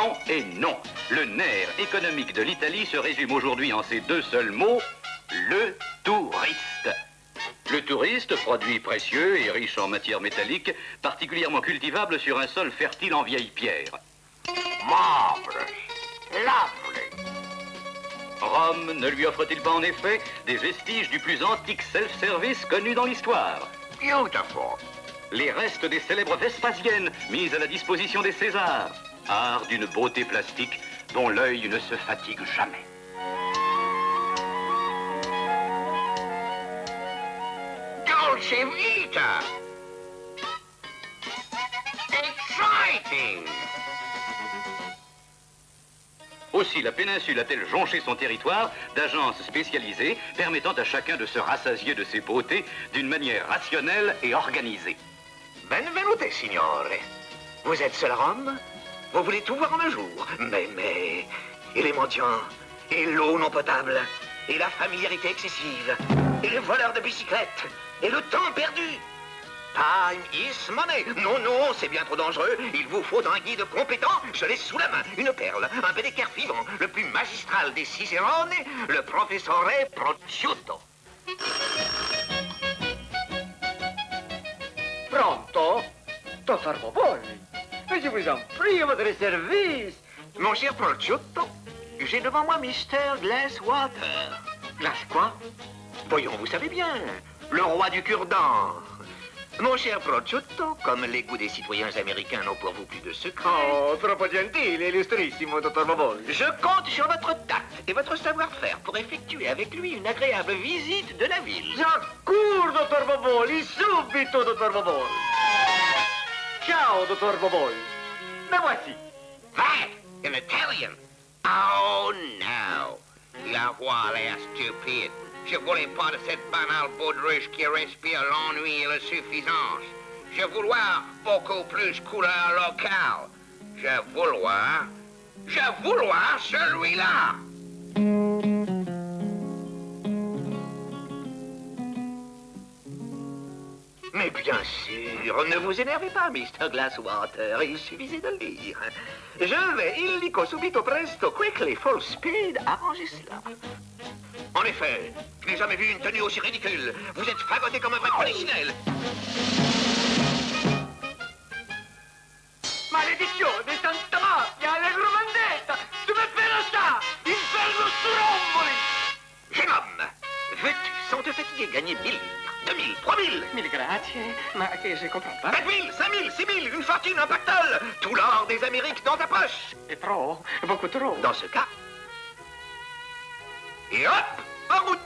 non et non. Le nerf économique de l'Italie se résume aujourd'hui en ces deux seuls mots, le touriste. Le touriste, produit précieux et riche en matières métalliques, particulièrement cultivable sur un sol fertile en vieilles pierres. Marvelous, lovely. Rome ne lui offre-t-il pas en effet des vestiges du plus antique self-service connu dans l'histoire? Beautiful. Les restes des célèbres Vespasiennes mises à la disposition des Césars. Art d'une beauté plastique dont l'œil ne se fatigue jamais. Dolce Vita. Exciting. Aussi, la péninsule a-t-elle jonché son territoire d'agences spécialisées permettant à chacun de se rassasier de ses beautés d'une manière rationnelle et organisée. Benvenute, signore. Vous êtes seul à Rome? Vous voulez tout voir en un jour? Mais... Et les mendiants? Et l'eau non potable? Et la familiarité excessive? Et les voleurs de bicyclettes? Et le temps perdu? Time is money. Non, non, c'est bien trop dangereux. Il vous faut un guide compétent. Je l'ai sous la main. Une perle, un bédécaire vivant, le plus magistral des Cicerone, le professore Prosciutto. Pronto? Dottor Boboli, je vous en prie à votre service. Mon cher Prosciutto, j'ai devant moi Mr. Glasswater. Glace quoi? Voyons, vous savez bien, le roi du cure-dent. Mon cher Prosciutto, comme les goûts des citoyens américains n'ont pour vous plus de secrets... Oh, troppo gentile, illustrissimo, dottor Boboli. Je compte sur votre tact et votre savoir-faire pour effectuer avec lui une agréable visite de la ville. J'accours, dottor Boboli, subito, dottor Boboli. Ciao, dottor Boboli. Me voici. That, in Italian. Oh, no. La roi est stupide. Je voulais pas de cette banale baudruche qui respire l'ennui et la suffisance. Je vouloir beaucoup plus couleur locale. Je vouloir celui-là. Mais bien sûr, ne vous énervez pas, Mr. Glasswater, il suffisait de lire. Je vais illico subito presto, quickly, full speed, arranger cela. En effet, je n'ai jamais vu une tenue aussi ridicule. Vous êtes fagoté comme un vrai polichinelle. Maledizione, Santa Mafia, allegro vendetta, tu me fais ça, inferno stromboli. Jeune homme, veux-tu, sans te fatiguer, gagner 1000 livres, 2000, 3000? Mille grazie, ma che je comprends pas. 4000, 5000, 6000, une fortune, un pactole. Tout l'or des Amériques dans ta poche. C'est trop, beaucoup trop. Dans ce cas... Et hop, en route.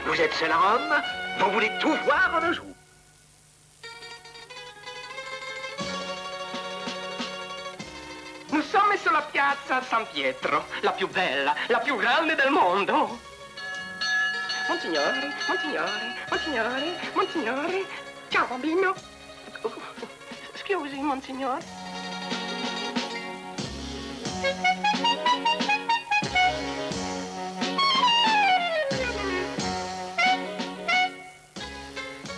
Vous êtes seul à Rome, vous voulez tout voir en un jour. Nous sommes sur la piazza San Pietro, la più bella, la più grande del mondo. Monsignore, monsignore, monsignore, monsignore. Ciao, bambino. Scusi, monsignore.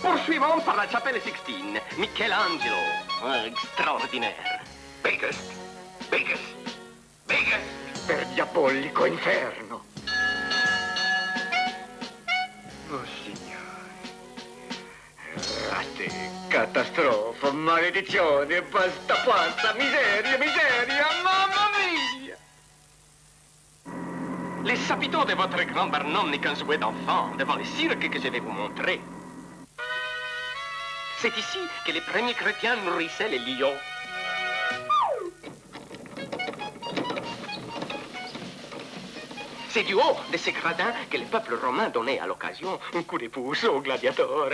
Poursuivons par la Chapelle Sixtine. Michelangelo. Extraordinaire. Biggest, biggest, biggest. Per diabolico inferno. Oh, signore. Rate, catastrofe, maledizione, basta pazza, miseria, miseria, mamma mia. Les chapiteaux de votre grand Barnum n'est qu'un jouet d'enfant devant les cirques que je vais vous montrer. C'est ici que les premiers chrétiens nourrissaient les lions. C'est du haut de ces gradins que le peuple romain donnait à l'occasion un coup de pouce au gladiateur.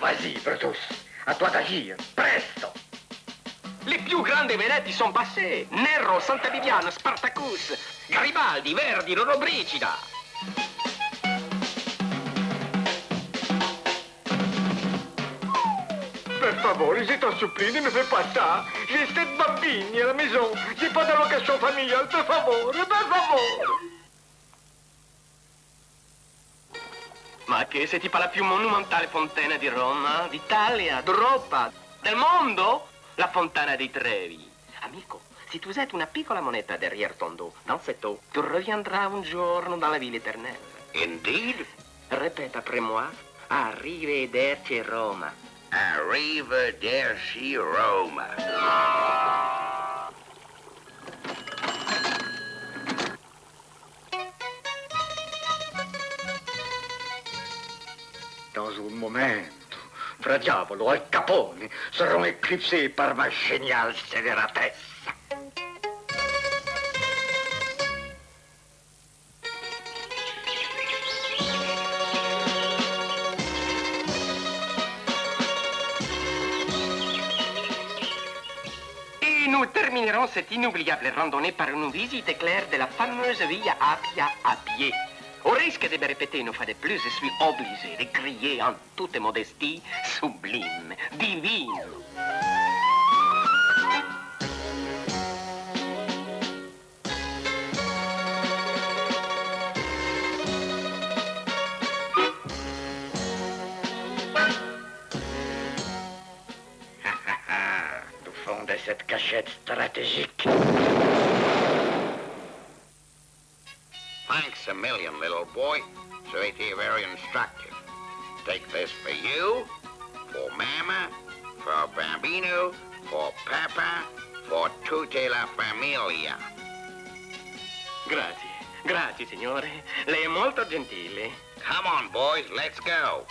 Vas-y, Brutus, à toi d'agir, presto! Les più grandi vedetti sont passés. Nero, Santa Viviana, Spartacus, Garibaldi, Verdi, Lollobrigida. Per favore, je t'en supplie, ne me fais pas ça. J'ai 7 bambini à la maison. J'ai pas d'allocation familiale, per favore, per favore. Ma che sei tipo la più monumentale fontana di Roma, d'Italia, d'Europa, del mondo? La fontana dei Trevi. Amico, si tu jettes una piccola moneta derrière ton dos, dans cette eau, tu reviendras un giorno dans la ville éternelle. Indeed? Répète après moi. Arrivederci Roma. Arrivederci Roma. Dans un momento, fra diavolo, Al Capone seront éclipsés par ma géniale scélératesse. Et nous terminerons cette inoubliable randonnée par une visite éclair de la fameuse Via Appia à pied. Au risque de me répéter une fois de plus, je suis obligé de crier en toute modestie, sublime, divine. Du fond de cette cachette stratégique. Thanks a million, little boy. Certainly very instructive. Take this for you, for Mama, for Bambino, for Papa, for tutta la famiglia. Grazie, grazie signore. Lei è molto gentile. Come on, boys, let's go.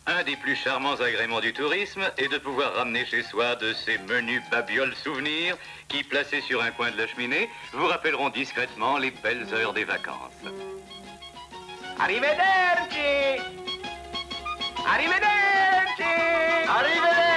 Un des plus charmants agréments du tourisme est de pouvoir ramener chez soi de ces menus babioles souvenirs qui, placés sur un coin de la cheminée, vous rappelleront discrètement les belles heures des vacances. Arrivederci! Arrivederci! Arrivederci!